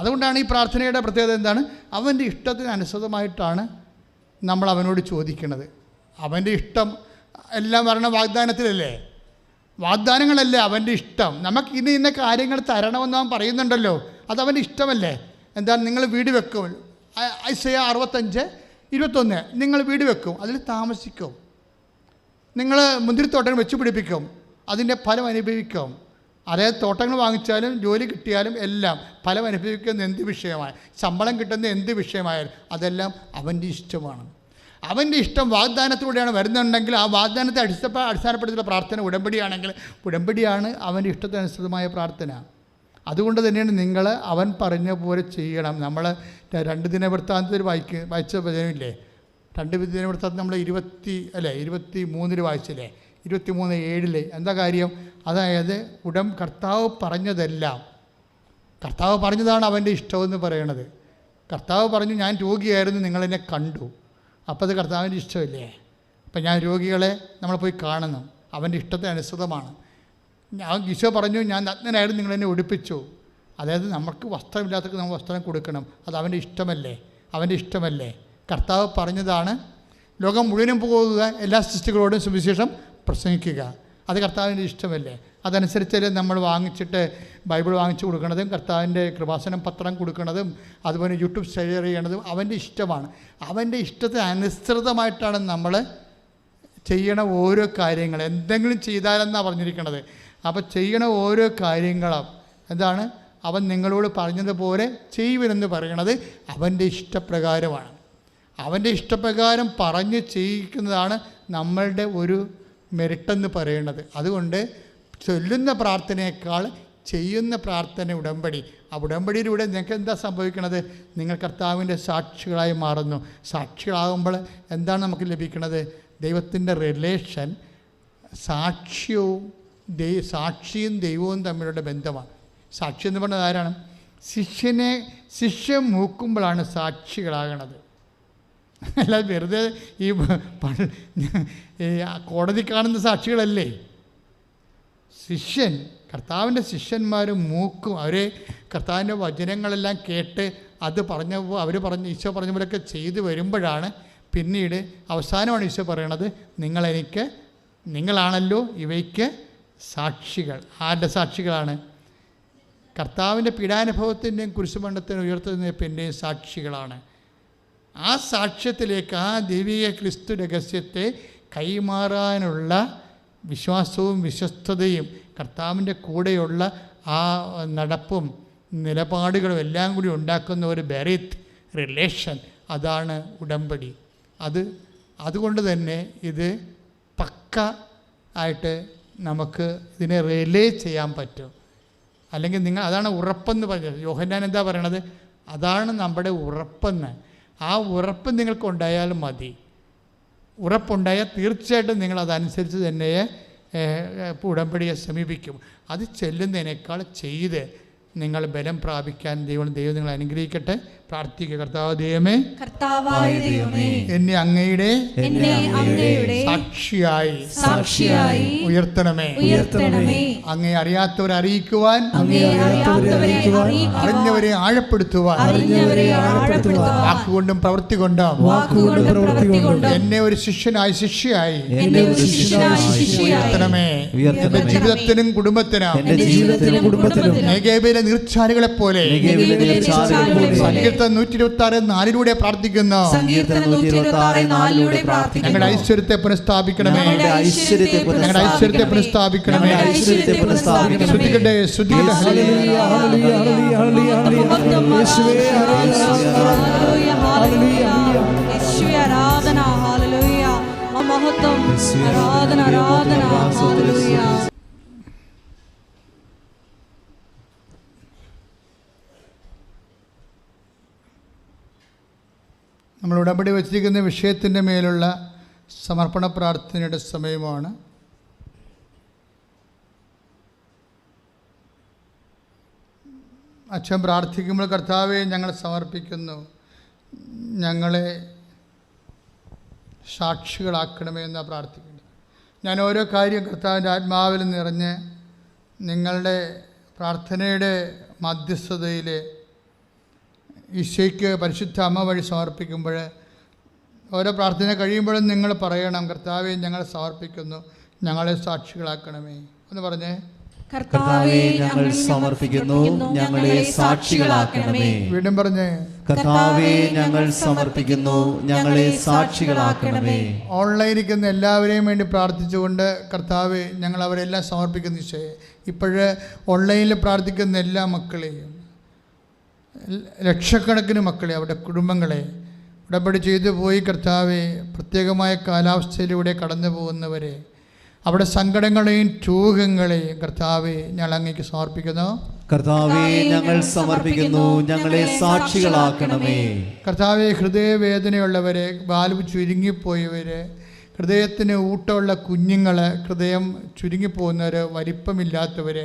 അതുകൊണ്ടാണ് ഈ പ്രാർത്ഥനയുടെ പ്രത്യേകത എന്താണ്? അവൻ്റെ ഇഷ്ടത്തിനനുസൃതമായിട്ടാണ് നമ്മൾ അവനോട് ചോദിക്കുന്നത്. അവൻ്റെ ഇഷ്ടം എല്ലാം വരണ വാഗ്ദാനത്തിലല്ലേ? വാഗ്ദാനങ്ങളല്ലേ അവൻ്റെ ഇഷ്ടം. നമുക്ക് ഇന്ന കാര്യങ്ങൾ തരണമെന്ന് അവൻ പറയുന്നുണ്ടല്ലോ, അത് അവൻ്റെ ഇഷ്ടമല്ലേ? എന്താണ്? നിങ്ങൾ വീട് വെക്കും. ഐസയ്യാ 65:21 നിങ്ങൾ വീട് വെക്കും, അതിൽ താമസിക്കും. നിങ്ങൾ മുന്തിരിത്തോട്ടങ്ങൾ വെച്ച് പിടിപ്പിക്കും, അതിൻ്റെ ഫലം അനുഭവിക്കും. അതായത് തോട്ടങ്ങൾ വാങ്ങിച്ചാലും ജോലി കിട്ടിയാലും എല്ലാം ഫലം അനുഭവിക്കുന്ന എന്ത് വിഷയമായ, ശമ്പളം കിട്ടുന്ന എന്ത് വിഷയമായാലും അതെല്ലാം അവൻ്റെ ഇഷ്ടമാണ്. അവൻ്റെ ഇഷ്ടം വാഗ്ദാനത്തിലൂടെയാണ് വരുന്നുണ്ടെങ്കിൽ ആ വാഗ്ദാനത്തെ അടിസ്ഥാനപ്പെടുത്തിയുള്ള പ്രാർത്ഥന ഉടമ്പടിയാണെങ്കിൽ ഉടമ്പടിയാണ് അവൻ്റെ ഇഷ്ടത്തിനനുസൃതമായ പ്രാർത്ഥന. അതുകൊണ്ട് തന്നെയാണ് നിങ്ങൾ അവൻ പറഞ്ഞ പോലെ ചെയ്യണം. നമ്മൾ 2 ദിനവൃത്താന്തത്തിൽ വായിച്ച വചനമില്ലേ? 2 ദിനവൃത്താന്തം നമ്മൾ 23 വായിച്ചില്ലേ? 23:7 എന്താ കാര്യം? അതായത് കർത്താവ് പറഞ്ഞതെല്ലാം, കർത്താവ് പറഞ്ഞതാണ് അവൻ്റെ ഇഷ്ടമെന്ന് പറയണത്. കർത്താവ് പറഞ്ഞു, ഞാൻ രോഗിയായിരുന്നു, നിങ്ങളെന്നെ കണ്ടു. അപ്പോൾ അത് കർത്താവിൻ്റെ ഇഷ്ടമില്ലേ? അപ്പം ഞാൻ രോഗികളെ നമ്മൾ പോയി കാണുന്നു, അവൻ്റെ ഇഷ്ടത്തിനനുസൃതമാണ്. ഈശോ പറഞ്ഞു, ഞാൻ നഗ്നനായിരുന്നു, നിങ്ങളെന്നെ ഉടുപ്പിച്ചു. അതായത് നമുക്ക് വസ്ത്രമില്ലാത്തവർക്ക് നമ്മൾ വസ്ത്രം കൊടുക്കണം, അത് അവൻ്റെ ഇഷ്ടമല്ലേ? അവൻ്റെ ഇഷ്ടമല്ലേ? കർത്താവ് പറഞ്ഞതാണ്. ലോകം മുഴുവനും പോകുക, എല്ലാ സൃഷ്ടികളോടും സുവിശേഷം പ്രസംഗിക്കുക, അത് കർത്താവിൻ്റെ ഇഷ്ടമല്ലേ? അതനുസരിച്ചല്ലേ നമ്മൾ വാങ്ങിച്ചിട്ട് ബൈബിൾ വാങ്ങിച്ചു കൊടുക്കുന്നതും കർത്താവിൻ്റെ കൃപാസനം പത്രം കൊടുക്കുന്നതും അതുപോലെ യൂട്യൂബ് ഷെയർ ചെയ്യണതും അവൻ്റെ ഇഷ്ടമാണ്. അവൻ്റെ ഇഷ്ടത്തിന് അനുസൃതമായിട്ടാണ് നമ്മൾ ചെയ്യണ ഓരോ കാര്യങ്ങൾ. എന്തെങ്കിലും ചെയ്താലെന്നാണ് പറഞ്ഞിരിക്കുന്നത്. അപ്പോൾ ചെയ്യണ ഓരോ കാര്യങ്ങളും എന്താണ്? അവൻ നിങ്ങളോട് പറഞ്ഞതുപോലെ ചെയ്യുവനെന്ന് പറയണത് അവൻ്റെ ഇഷ്ടപ്രകാരമാണ്. അവൻ്റെ ഇഷ്ടപ്രകാരം പറഞ്ഞ് ചെയ്യിക്കുന്നതാണ് നമ്മളുടെ ഒരു മെറിട്ടെന്ന് പറയുന്നത്. അതുകൊണ്ട് ചൊല്ലുന്ന പ്രാർത്ഥനയേക്കാൾ ചെയ്യുന്ന പ്രാർത്ഥന ഉടമ്പടി. ആ ഉടമ്പടിയിലൂടെ നിങ്ങൾക്ക് എന്താ സംഭവിക്കുന്നത്? നിങ്ങൾ കർത്താവിൻ്റെ സാക്ഷികളായി മാറുന്നു. സാക്ഷികളാകുമ്പോൾ എന്താണ് നമുക്ക് ലഭിക്കുന്നത്? ദൈവത്തിൻ്റെ റിലേഷൻ, സാക്ഷിയും ദൈവവും തമ്മിലുള്ള ബന്ധമാണ്. സാക്ഷി എന്ന് പറഞ്ഞത് ആരാണ്? ശിഷ്യൻ മൂക്കുമ്പോഴാണ് സാക്ഷികളാകണത്. അല്ലാതെ വെറുതെ ഈ കോടതി കാണുന്ന സാക്ഷികളല്ലേ. കർത്താവിൻ്റെ ശിഷ്യന്മാർ മൂക്കും. അവരെ കർത്താവിൻ്റെ വചനങ്ങളെല്ലാം കേട്ട് അത് ഈശോ പറഞ്ഞ പോലെയൊക്കെ ചെയ്തു വരുമ്പോഴാണ് പിന്നീട് അവസാനമാണ് ഈശോ പറയണത്, നിങ്ങളാണല്ലോ ഇവയ്ക്ക് സാക്ഷികൾ. ആരുടെ സാക്ഷികളാണ്? കർത്താവിൻ്റെ പീഡാനുഭവത്തിൻ്റെയും കുരിശുമരണത്തിനും ഉയർത്തുന്നതിൻ്റെയും സാക്ഷികളാണ്. ആ സാക്ഷ്യത്തിലേക്ക്, ആ ദൈവിക ക്രിസ്തു രഹസ്യത്തെ കൈമാറാനുള്ള വിശ്വാസവും വിശ്വസ്തതയും കർത്താവിൻ്റെ കൂടെയുള്ള ആ നടപ്പും നിലപാടുകളും എല്ലാം കൂടി ഉണ്ടാക്കുന്ന ഒരു ബെറിത്ത് റിലേഷൻ, അതാണ് ഉടമ്പടി. അതുകൊണ്ട് തന്നെ ഇത് പക്ക ആയിട്ട് നമുക്ക് ഇതിനെ റിലേ ചെയ്യാൻ പറ്റും. അല്ലെങ്കിൽ അതാണ് ഉറപ്പെന്ന് പറഞ്ഞത്. യോഹന്നാൻ എന്താ പറയണത്? അതാണ് നമ്മുടെ ഉറപ്പെന്ന്. ആ ഉറപ്പ് നിങ്ങൾക്കുണ്ടായാൽ മതി. ഉറപ്പുണ്ടായാൽ തീർച്ചയായിട്ടും നിങ്ങൾ അതനുസരിച്ച് തന്നെ ഉടമ്പടിയെ സമീപിക്കും. അത് ചെല്ലുന്നതിനേക്കാൾ ചെയ്ത് നിങ്ങൾ ബലം പ്രാപിക്കാൻ ദൈവം നിങ്ങളെ അനുഗ്രഹിക്കട്ടെ. പ്രാർത്ഥിക്കുക. കർത്താവ് ദൈവമേ, കർത്താവായ ദൈവമേ, എന്നെ അങ്ങയുടെ സാക്ഷിയായി ഉയർത്തണമേ. അങ്ങയെ അറിയാത്തവരെ അറിയിക്കുവാൻ, അറിഞ്ഞവരെ ആഴപ്പെടുത്തുവാൻ, വാക്കുകൊണ്ടും പ്രവൃത്തി കൊണ്ടും എന്നെ ഒരു ശിഷ്യയായി ഉയർത്തണമേ. എന്റെ ജീവിതത്തിനും കുടുംബത്തിനും നെഗേബയിലെ നീർച്ചാലുകളെ പോലെ സങ്കീർത്തനം 126:4 പ്രാർത്ഥിക്കുന്നു. ഞങ്ങളുടെ ഐശ്വര്യത്തെ പുനഃസ്ഥാപിക്കണമേ. ഞങ്ങളുടെ ഐശ്വര്യത്തെ പുനഃസ്ഥാപിക്കണമേ. ശ്രുതികട്ടെ, ശ്രുതികട്ടെ. ആരാധന, ഹല്ലേലൂയ. മഹത്വം, ആരാധന, ആരാധന, ഹല്ലേലൂയ. നമ്മൾ ഉടമ്പടി വച്ചിരിക്കുന്ന വിഷയത്തിൻ്റെ മേലുള്ള സമർപ്പണ പ്രാർത്ഥനയുടെ സമയമാണ്. അച്ഛൻ പ്രാർത്ഥിക്കുമ്പോൾ കർത്താവെ ഞങ്ങൾ സമർപ്പിക്കുന്നു, ഞങ്ങളെ സാക്ഷികളാക്കണമേ എന്നാണ് പ്രാർത്ഥിക്കുന്നത്. ഞാൻ ഓരോ കാര്യം കർത്താവിൻ്റെ ആത്മാവിൽ നിറഞ്ഞ് നിങ്ങളുടെ പ്രാർത്ഥനയുടെ മധ്യസ്ഥതയിൽ ഈശോയ്ക്ക് പരിശുദ്ധ അമ്മ വഴി സമർപ്പിക്കുമ്പോൾ ഓരോ പ്രാർത്ഥന കഴിയുമ്പോഴും നിങ്ങൾ പറയണം, കർത്താവെ ഞങ്ങൾ സമർപ്പിക്കുന്നു, ഞങ്ങളെ സാക്ഷികളാക്കണമേ എന്ന് പറഞ്ഞേ. കർത്താവേ ഞങ്ങൾ സമർപ്പിക്കുന്നു, ഞങ്ങളെ സാക്ഷികളാക്കണമേ. വീണ്ടും പറഞ്ഞേ, കർത്താവേ ഞങ്ങൾ സമർപ്പിക്കുന്നു, ഞങ്ങളെ സാക്ഷികളാക്കണമേ. ഓൺലൈനിരിക്കുന്ന എല്ലാവരെയും വേണ്ടി പ്രാർത്ഥിച്ചുകൊണ്ട് കർത്താവെ ഞങ്ങൾ അവരെല്ലാം സമർപ്പിക്കുന്നു ഈശോയെ. ഇപ്പോഴ് ഓൺലൈനിൽ പ്രാർത്ഥിക്കുന്ന എല്ലാ മക്കളെയും, ലക്ഷക്കണക്കിന് മക്കളെ, അവരുടെ കുടുംബങ്ങളെ ഉടമ്പടി ചെയ്തു പോയി കർത്താവെ പ്രത്യേകമായ കാലാവസ്ഥയിലൂടെ കടന്നു പോകുന്നവരെ, അവിടെ സങ്കടങ്ങളെയും ചൂഹങ്ങളെയും കർത്താവെ ഞങ്ങൾ അങ്ങേക്ക് സമർപ്പിക്കുന്നു. കർത്താവേ ഞങ്ങൾ സമർപ്പിക്കുന്നു, ഞങ്ങളെ സാക്ഷികളാക്കണമേ. കർത്താവെ ഹൃദയവേദനയുള്ളവരെ, വാൽവ് ചുരുങ്ങിപ്പോയവരെ, ഹൃദയത്തിന് ഊട്ടമുള്ള കുഞ്ഞുങ്ങൾ, ഹൃദയം ചുരുങ്ങിപ്പോകുന്നവർ, വലിപ്പമില്ലാത്തവർ,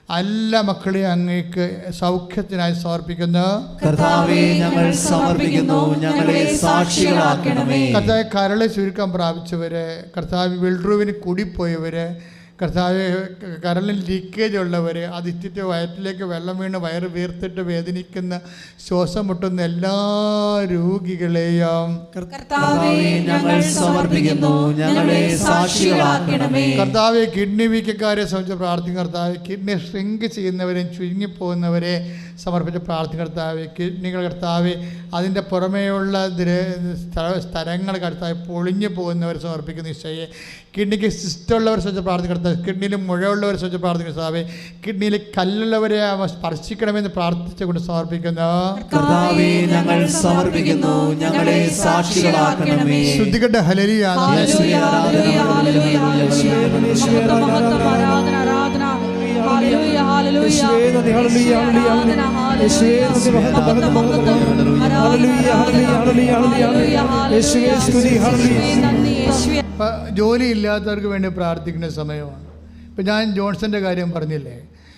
എല്ലാ മക്കളെയും അങ്ങേക്ക് സൗഖ്യത്തിനായി സമർപ്പിക്കുന്നു. കർത്താവേ ഞങ്ങൾ സമർപ്പിക്കുന്നു, ഞങ്ങളെ സാക്ഷികളാക്കണമേ. കർത്താവ് കരള് ചുരുക്കം പ്രാപിച്ചവര്, കർത്താവ് വിൾട്രൂവിന് കൂടിപ്പോയവര്, കർത്താവ് കരളിൽ ലീക്കേജ് ഉള്ളവർ, അതിറ്റിട്ട് വയറ്റിലേക്ക് വെള്ളം വീണ് വയറ് വീർത്തിട്ട് വേദനിക്കുന്ന, ശ്വാസം മുട്ടുന്ന എല്ലാ രോഗികളെയും കർത്താവേ ഞങ്ങൾ സമർപ്പിക്കുന്നു, ഞങ്ങളെ സാക്ഷികളാക്കണമേ. കർത്താവെ കിഡ്നി വീക്കക്കാരെ സംബന്ധിച്ച് പ്രാർത്ഥിക്കും. കർത്താവ് കിഡ്നി ഷ്രിങ്ക് ചെയ്യുന്നവരെയും ചുരുങ്ങിപ്പോകുന്നവരെ സമർപ്പിച്ച് പ്രാർത്ഥിക്കും. കർത്താവ് കിഡ്നികൾ, കർത്താവ് അതിൻ്റെ പുറമേയുള്ള സ്ഥലങ്ങൾ കർത്താവ് പൊളിഞ്ഞു പോകുന്നവർ സമർപ്പിക്കുന്ന ഈശോയെ. കിഡ്നിക്ക് സിസ്റ്റുള്ളവരെ സംബന്ധിച്ച് പ്രാർത്ഥിക്കും. കിഡ്നിയിൽ മുഴയുള്ളവരെ സംബന്ധിച്ച് പ്രാർത്ഥിക്കുന്ന കർത്താവെ, കിഡ്നിയിൽ കല്ലുള്ളവരെ സ്പർശിക്കണമെന്ന് പ്രാർത്ഥിച്ചുകൊണ്ട് സമർപ്പിക്കുന്നു. കർത്താവേ ഞങ്ങൾ സമർപ്പിക്കുന്നു, ഞങ്ങളെ സാക്ഷികളാക്കണമേ. ശ്രുതികട്ടെ ഹല്ലേലൂയ. ജോലി ഇല്ലാത്തവർക്ക് വേണ്ടി പ്രാർത്ഥിക്കുന്ന സമയമാണ്. ഇപ്പം ഞാൻ ജോൺസൻ്റെ കാര്യം പറഞ്ഞില്ലേ.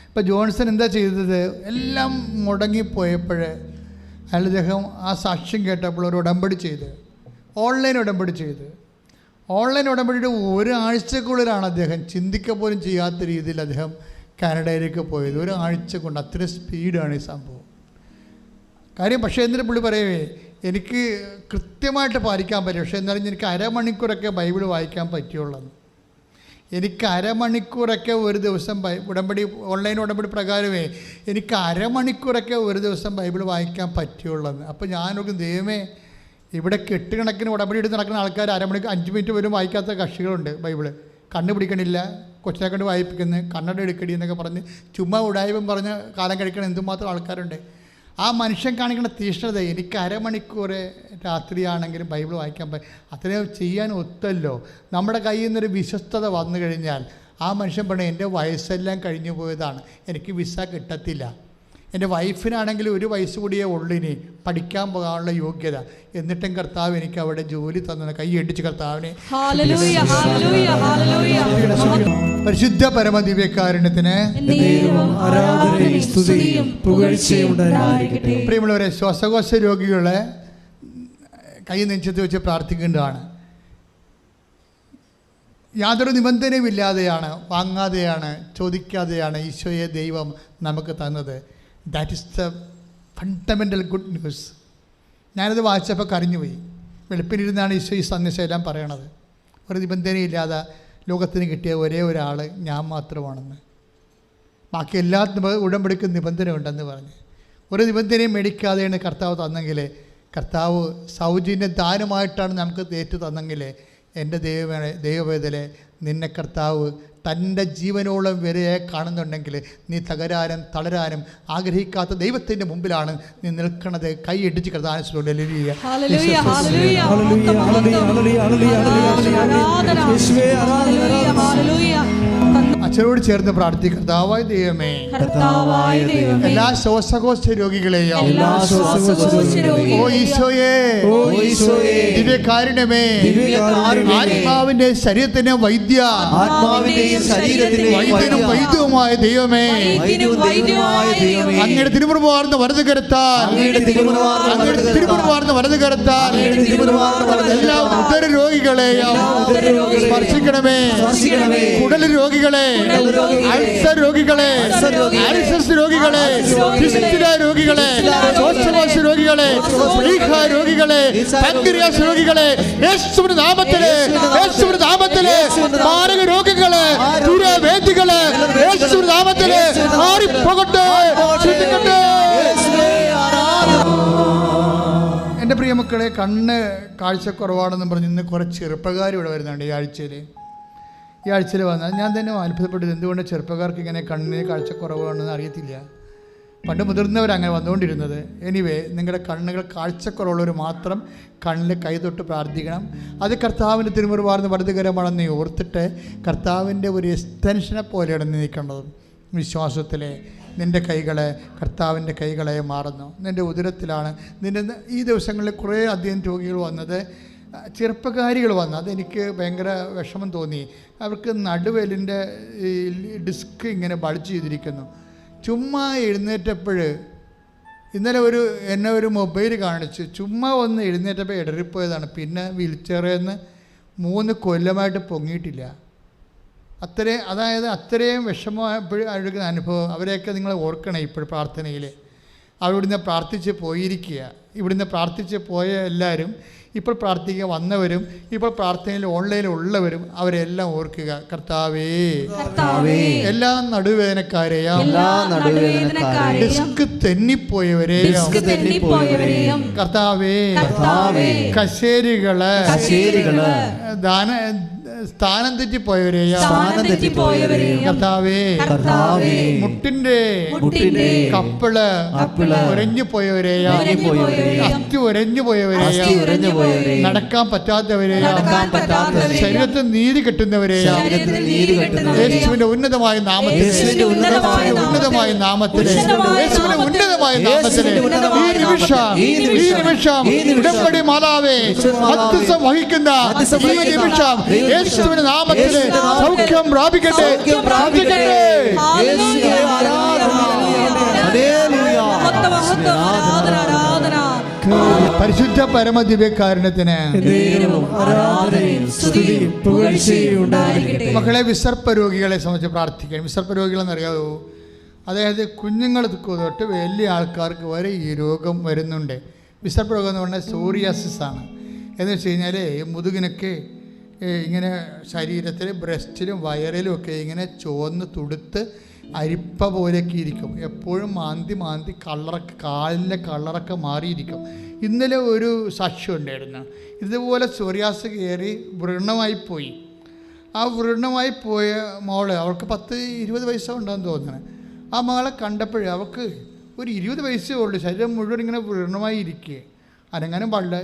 ഇപ്പം ജോൺസൺ എന്താ ചെയ്തത്? എല്ലാം മുടങ്ങിപ്പോയപ്പോൾ അദ്ദേഹം ആ സാക്ഷ്യം കേട്ടപ്പോൾ ഒരു ഉടമ്പടി ചെയ്ത്, ഓൺലൈൻ ഉടമ്പടി ചെയ്ത്, ഓൺലൈൻ ഉടമ്പടിയുടെ ഒരാഴ്ചക്കുള്ളിലാണ് അദ്ദേഹം ചിന്തിക്കുക പോലും ചെയ്യാത്ത രീതിയിൽ അദ്ദേഹം കാനഡയിലേക്ക് പോയത്. ഒരാഴ്ച കൊണ്ട്. അത്രയും സ്പീഡാണ് ഈ സംഭവം കാര്യം. പക്ഷേ എന്നിട്ട് പുള്ളി പറയുവേ, എനിക്ക് കൃത്യമായിട്ട് പാലിക്കാൻ പറ്റും, പക്ഷേ എന്നാലും എനിക്ക് അരമണിക്കൂറൊക്കെ ബൈബിൾ വായിക്കാൻ പറ്റുള്ളൂ. എനിക്ക് അരമണിക്കൂറൊക്കെ ഒരു ദിവസം ഉടമ്പടി, ഓൺലൈൻ ഉടമ്പടി പ്രകാരമേ എനിക്ക് അരമണിക്കൂറൊക്കെ ഒരു ദിവസം ബൈബിൾ വായിക്കാൻ പറ്റുള്ളൂ. അപ്പോൾ ഞാനൊക്കെ ദൈവമേ, ഇവിടെ കെട്ടുകണക്കിന് ഉടമ്പടി എടുത്ത് നടക്കുന്ന ആൾക്കാർ അരമണിക്കൂർ 5 മിനിറ്റ് പോലും വായിക്കാത്ത കക്ഷികളുണ്ട്. ബൈബിള് കണ്ണ് പിടിക്കണില്ല, കൊച്ചിനെ കൊണ്ട് വായിപ്പിക്കുന്നത്, കണ്ണട എടുക്കടി എന്നൊക്കെ പറഞ്ഞ് ചുമ്മാ ഉടായ്പം പറഞ്ഞ് കാലം കഴിക്കണം എന്തുമാത്രം ആൾക്കാരുണ്ട്. ആ മനുഷ്യൻ കാണിക്കുന്ന തീഷ്ണത, എനിക്ക് അരമണിക്കൂർ രാത്രിയാണെങ്കിലും ബൈബിൾ വായിക്കാൻ അത്രയും ചെയ്യാൻ ഒത്തല്ലോ. നമ്മുടെ കയ്യിൽ നിന്നൊരു വിശ്വസ്തത വന്നു കഴിഞ്ഞാൽ ആ മനുഷ്യൻ പറഞ്ഞു, എൻ്റെ വയസ്സെല്ലാം കഴിഞ്ഞു പോയതാണ്, എനിക്ക് വിസ കിട്ടത്തില്ല. എൻ്റെ വൈഫിനാണെങ്കിൽ 1 വയസ്സ് കൂടിയേ ഉള്ളിനി പഠിക്കാൻ പോകാനുള്ള യോഗ്യത, എന്നിട്ടും കർത്താവ് എനിക്ക് അവിടെ ജോലി തന്നെ. കൈ അടിച്ച് കർത്താവിനെ. പരിശുദ്ധ പരമദിവ്യകാരുണ്യത്തിന് ആരാധനയും സ്തുതിയും പുകഴ്ചയും ഉണ്ടായിരിക്കട്ടെ. പ്രിയമുള്ളവരെ, ശ്വാസകോശ രോഗികളെ കൈ നെഞ്ചത്ത് വെച്ച് പ്രാർത്ഥിക്കേണ്ടതാണ്. യാതൊരു നിബന്ധനയുമില്ലാതെയാണ്, വാങ്ങാതെയാണ്, ചോദിക്കാതെയാണ് ഈശോയെ ദൈവം നമുക്ക് തന്നത്. That is the fundamental good news. ഞാനത് വായിച്ചപ്പോൾ കരഞ്ഞുപോയി. വെളുപ്പിനിരുന്നാണ് ഈശോ ഈ സന്ദേശം എല്ലാം പറയണത്. ഒരു നിബന്ധനയില്ലാതെ ലോകത്തിന് കിട്ടിയ ഒരേ ഒരാൾ ഞാൻ മാത്രമാണെന്ന്. ബാക്കി എല്ലാ ഉടമ്പടിക്കും നിബന്ധന ഉണ്ടെന്ന് പറഞ്ഞ് ഒരു നിബന്ധനയും മേടിക്കാതെയാണ് കർത്താവ് തന്നെങ്കിൽ, കർത്താവ് സൗജന്യ ദാനമായിട്ടാണ് നമുക്ക് ഏറ്റു തന്നെങ്കിൽ, എൻ്റെ ദൈവവേദലെ നിന്നെ കർത്താവ് തൻ്റെ ജീവനോളം വരെ കാണുന്നുണ്ടെങ്കിൽ നീ തകരാനും തളരാനും ആഗ്രഹിക്കാത്ത ദൈവത്തിൻ്റെ മുമ്പിലാണ് നീ നിൽക്കണത്. കൈ ഇടിച്ച് കർത്താവിനോട് അച്ഛനോട് ചേർന്ന് പ്രാർത്ഥിക്കുക. കർത്താവായ ദൈവമേ, എല്ലാ ശ്വാസകോശ രോഗികളെയും ഓ ഈശോയെ ദിവ്യകാരുണ്യമേ, ആത്മാവിന്റെ ശരീരത്തിന് വൈദ്യ, വൈദ്യനും വൈദ്യവുമായ ദൈവമേ, അങ്ങയുടെ തിരുമുറുമാർന്ന വലത് കരത്താൽ, തിരുമുറുമാർന്ന വലത് കരത്താൽ എല്ലാ ഉദര രോഗികളെയും സ്പർശിക്കണമേ. കുടൽ രോഗികളെ, അൾസർ രോഗികളെ, ആരിസസ് രോഗികളെ, ഫിസ്റ്റുല രോഗികളെ, ശ്വാസകോശ രോഗികളെ, രോഗികളെ, പാൻക്രിയാസ് രോഗികളെ, യേശുവിന്റെ നാമത്തില്, യേശുവിന്റെ നാമത്തില് മാരക രോഗികളെ, ദുരവേദികളെ യേശുവിന്റെ നാമത്തില് മാറിപ്പോകട്ടെ. എൻ്റെ പ്രിയമക്കളെ, കണ്ണ് കാഴ്ചക്കുറവാണെന്ന് പറഞ്ഞ് ഇന്ന് കുറച്ച് ചെറുപ്പക്കാർ ഇവിടെ വരുന്നുണ്ട്. ഈ ആഴ്ചയിൽ വന്നാൽ ഞാൻ തന്നെ അത്ഭുതപ്പെട്ടത് എന്തുകൊണ്ട് ചെറുപ്പക്കാർക്ക് ഇങ്ങനെ കണ്ണിന് കാഴ്ചക്കുറവാണെന്ന് അറിയത്തില്ല. പണ്ട് മുതിർന്നവരങ്ങനെ വന്നുകൊണ്ടിരുന്നത്. എനിവേ, നിങ്ങളുടെ കണ്ണുകൾ കാഴ്ചക്കുറവുള്ളവർ മാത്രം കണ്ണിൽ കൈതൊട്ട് പ്രാർത്ഥിക്കണം. അത് കർത്താവിൻ്റെ തിരുമുറുമാർന്ന് വലതുകരമാണെന്ന് ഓർത്തിട്ട് കർത്താവിൻ്റെ ഒരു എക്സ്റ്റൻഷനെ പോലെയാണ് നീക്കേണ്ടത്. വിശ്വാസത്തിലെ നിൻ്റെ കൈകളെ കർത്താവിൻ്റെ കൈകളെ മാറുന്നു. നിൻ്റെ ഉദരത്തിലാണ്. നിൻ്റെ ഈ ദിവസങ്ങളിൽ കുറേ അധികം രോഗികൾ വന്നത്, ചെറുപ്പക്കാരികൾ വന്നു. അതെനിക്ക് ഭയങ്കര വിഷമം തോന്നി. അവർക്ക് നടുവെല്ലിൻ്റെ ഡിസ്ക് ഇങ്ങനെ ബൾജ് ചെയ്തിരിക്കുന്നു. ചുമ്മാ എഴുന്നേറ്റപ്പോൾ ഇന്നലെ എന്നെ ഒരു മൊബൈൽ കാണിച്ചു. ചുമ്മാ ഒന്ന് എഴുന്നേറ്റപ്പോൾ ഇടറിപ്പോയതാണ്. പിന്നെ വീൽ ചെയറിൽ നിന്ന് 3 കൊല്ലമായിട്ട് പൊങ്ങിയിട്ടില്ല. അത്രയും വിഷമപ്പോഴും അഴുകുന്ന അനുഭവം. അവരെയൊക്കെ നിങ്ങൾ ഓർക്കണം. ഇപ്പോൾ പ്രാർത്ഥനയിൽ അവിടുന്ന് പ്രാർത്ഥിച്ച് പോയിരിക്കുക. ഇവിടുന്ന് പ്രാർത്ഥിച്ച് പോയ എല്ലാവരും, ഇപ്പോൾ പ്രാർത്ഥിക്കുക വന്നവരും, ഇപ്പോൾ പ്രാർത്ഥനയിൽ ഓൺലൈനിൽ ഉള്ളവരും അവരെല്ലാം ഓർക്കുക. കർത്താവേ, എല്ലാ നടുവേദനക്കാരെയും ഡിസ്ക് തെന്നിപ്പോയവരെയും കർത്താവേ, കശേരികള് സ്ഥാനം തെറ്റിപ്പോയവരെയും കർത്താവേ, മുട്ടിന്റെ കപ്പിള് ഉരഞ്ഞു പോയവരെയും അസ്ഥി ഉരഞ്ഞു പോയവരെയും നടക്കാൻ പറ്റാത്തവരെയും ശരീരത്തിൽ നീര് കെട്ടുന്നവരെയും യേശുവിന്റെ ഉന്നതമായ നാമത്തിൽ, ഉന്നതമായ നാമത്തിൽ, യേശുവിന്റെ ഉന്നതമായ നാമത്തിൽ ഈ നിമിഷം ഉടമ്പടി മാതാവേ മധ്യസ്ഥം വഹിക്കുന്ന ഈ നിമിഷം യേശുവിന്റെ നാമത്തിൽ സൗഖ്യം പ്രാപിക്കട്ടെ. പരിശുദ്ധ പരമദിവ്യകാരുണ്യത്തിന് മക്കളെ, വിസർപ്പ രോഗികളെ സംബന്ധിച്ച് പ്രാർത്ഥിക്കണം. വിസർപ്പ രോഗികളെന്നറിയാവോ? അതായത് കുഞ്ഞുങ്ങൾ തൊട്ട് വലിയ ആൾക്കാർക്ക് വരെ ഈ രോഗം വരുന്നുണ്ട്. വിസർപ്പ രോഗം എന്ന് പറഞ്ഞാൽ സോറിയാസിസ് ആണ്. എന്ന് വെച്ച് കഴിഞ്ഞാൽ മുതുകിനൊക്കെ ഇങ്ങനെ ശരീരത്തിൽ ബ്രസ്റ്റിലും വയറിലും ഒക്കെ ഇങ്ങനെ ചുവന്ന് തുടുത്ത് അരിപ്പ പോലെയൊക്കെ ഇരിക്കും. എപ്പോഴും മാന്തി കളറൊക്കെ, കാലിൻ്റെ കളറൊക്കെ മാറിയിരിക്കും. ഇന്നലെ ഒരു സാക്ഷ്യം ഉണ്ടായിരുന്നു. ഇതുപോലെ സോറിയാസ് കയറി വ്രണമായിപ്പോയി. ആ വ്രണമായി പോയ മോള്, അവൾക്ക് 10-20 വയസ്സുണ്ടെന്ന് തോന്നുന്നത്. ആ മകളെ കണ്ടപ്പോഴേ അവൾക്ക് ഒരു 20 വയസ്സേ ഉള്ളൂ. ശരീരം മുഴുവൻ ഇങ്ങനെ വ്രണമായി ഇരിക്കുക. അനങ്ങാനും പാടില്ല,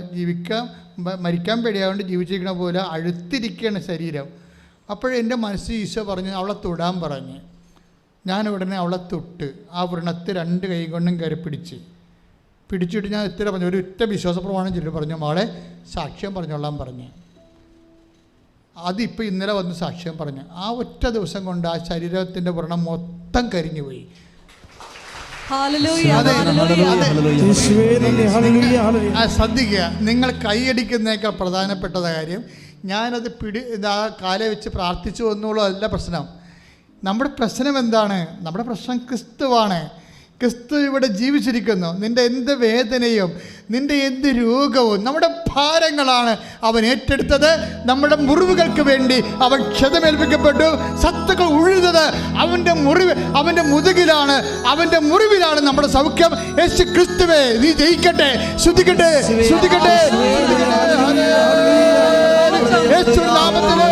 മരിക്കാൻ പേടിയാകൊണ്ട് ജീവിച്ചിരിക്കണ പോലെ അഴുത്തിരിക്കുകയാണ് ശരീരം. അപ്പോഴെൻ്റെ മനസ്സിൽ ഈശോ പറഞ്ഞു, അവളെ തൊടാൻ പറഞ്ഞ്. ഞാൻ ഉടനെ അവളെ തൊട്ട് ആ വ്രണത്തെ 2 കൈ കൊണ്ടും കയറി പിടിച്ചിട്ട് ഞാൻ ഇത്ര പറഞ്ഞു, ഒരു ഒറ്റ വിശ്വാസപ്രമാണം ചൊല്ലി പറഞ്ഞു, മകളെ സാക്ഷ്യം പറഞ്ഞോളാൻ പറഞ്ഞു. അതിപ്പോൾ ഇന്നലെ വന്ന് സാക്ഷ്യം പറഞ്ഞു. ആ ഒറ്റ ദിവസം കൊണ്ട് ആ ശരീരത്തിൻ്റെ വ്രണം മൊത്തം കരിഞ്ഞു പോയി. ഹല്ലേലൂയ, അതെ, ഹല്ലേലൂയ. യേശുവേ നന്ദി. Hallelujah, hallelujah. ശ്രദ്ധിക്കുക, നിങ്ങൾ കൈയടിക്കുന്നതിനേക്കാൾ പ്രധാനപ്പെട്ട കാര്യം ഞാനത് ആ കാലെ വെച്ച് പ്രാർത്ഥിച്ചു എന്നുള്ളൂ അല്ല പ്രശ്നം. നമ്മുടെ പ്രശ്നം എന്താണ്? നമ്മുടെ പ്രശ്നം ക്രിസ്തുവാണ്. ക്രിസ്തു ഇവിടെ ജീവിച്ചിരിക്കുന്നു. നിൻ്റെ എന്ത് വേദനയും നിൻ്റെ എന്ത് രോഗവും നമ്മുടെ ഭാരങ്ങളാണ് അവൻ ഏറ്റെടുത്തത്. നമ്മുടെ മുറിവുകൾക്ക് വേണ്ടി അവൻ ക്ഷതമേൽപ്പിക്കപ്പെട്ടു. സത്തുക്കൾ ഉഴുതത് അവൻ്റെ മുതുകിലാണ്, അവൻ്റെ മുറിവിലാണ് നമ്മുടെ സൗഖ്യം. യേശു ക്രിസ്തുവേ നീ ജയിക്കട്ടെ. ശ്രുതിക്കട്ടെ, ശ്രുതിക്കട്ടെ. യേശു നാമത്തിലെ